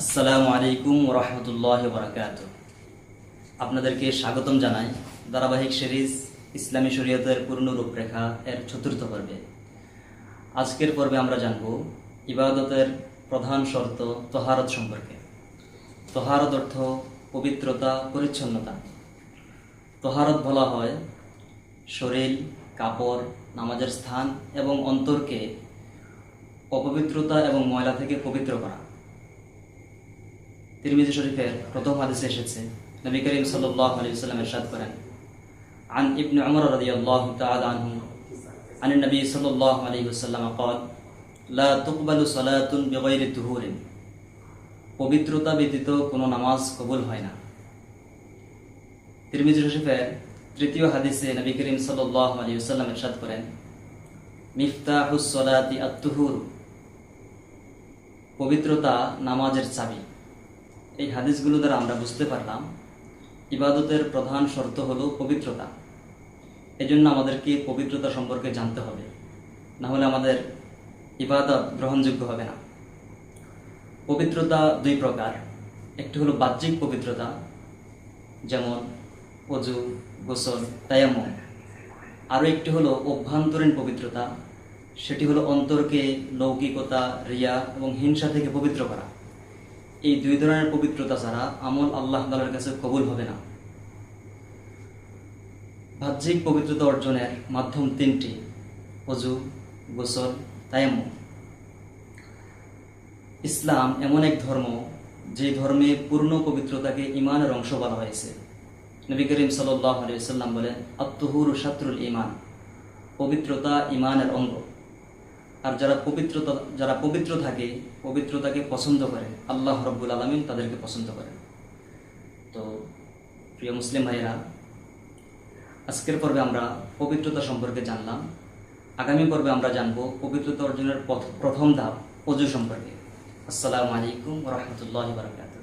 আসসালামু আলাইকুম রহমতুল্লাহ বরকাত। আপনাদেরকে স্বাগতম জানাই ধারাবাহিক সিরিজ ইসলামী শরীয়তের পূর্ণ রূপরেখা এর চতুর্থ পর্বে। আজকের পর্বে আমরা জানব ইবাদতের প্রধান শর্ত তহারত সম্পর্কে। তহারত অর্থ পবিত্রতা, পরিচ্ছন্নতা। তহারত বলা হয় শরীর, কাপড়, নামাজের স্থান এবং অন্তরকে অপবিত্রতা এবং ময়লা থেকে পবিত্র করা। তিরমিজি শরীফের প্রথম হাদিসে এসেছে, নবী করিম সাল্লাল্লাহু আলাইহি ওয়াসাল্লাম ইরশাদ করেন, আন ইবনে উমর রাদিয়াল্লাহু তাআলা আনহু আন নবী সাল্লাল্লাহু আলাইহি ওয়াসাল্লাম قال لا تقبل صلاة بغير طهور। পবিত্রতা ব্যতীত কোনো নামাজ কবুল হয় না। তিরমিজি শরীফের তৃতীয় হাদিসে নবী করিম সাল্লাল্লাহু আলাইহি ওয়াসাল্লাম ইরশাদ করেন, মিফতাহুস সালাতি আত-তুহুর। পবিত্রতা নামাজের চাবি। এই হাদিসগুলো দ্বারা আমরা বুঝতে পারলাম ইবাদতের প্রধান শর্ত হলো পবিত্রতা। এজন্য আমাদেরকে পবিত্রতা সম্পর্কে জানতে হবে, না হলে আমাদের ইবাদত গ্রহণযোগ্য হবে না। পবিত্রতা দুই প্রকার। একটি হলো বাহ্যিক পবিত্রতা, যেমন ওযু, গোসল, তায়াম্মুম। আরও একটি হলো অভ্যন্তরীণ পবিত্রতা, সেটি হলো অন্তরকে লৌকিকতা, রিয়া এবং হিংসা থেকে পবিত্র করা। এই দুই ধরনের পবিত্রতা ছাড়া আমল আল্লাহ তাআলার কাছে কবুল হবে না। বাহ্যিক পবিত্রতা অর্জনের মাধ্যম তিনটি: ওযু, গোসল, তায়াম্মুম। ইসলাম এমন এক ধর্ম যে ধর্মে পূর্ণ পবিত্রতাকে ঈমানের অংশ বলা হয়েছে। নবী করিম সাল্লাল্লাহু আলাইহি ওয়াসাল্লাম বলেন, আত-তুহুরু শাতরুল ঈমান। পবিত্রতা ঈমানের অঙ্গ। আর যারা পবিত্র থাকে, পবিত্রতাকে পছন্দ করে, আল্লাহ রাব্বুল আলামিন তাদেরকে পছন্দ করেন। তো প্রিয় মুসলিম ভাইরা, আজকের পর্বে আমরা পবিত্রতা সম্পর্কে জানলাম। আগামী পর্বে আমরা জানব পবিত্রতা অর্জনের প্রথম ধাপ ওযু সম্পর্কে। আসসালামু আলাইকুম ওয়া রাহমাতুল্লাহি ওয়া বারাকাতুহু।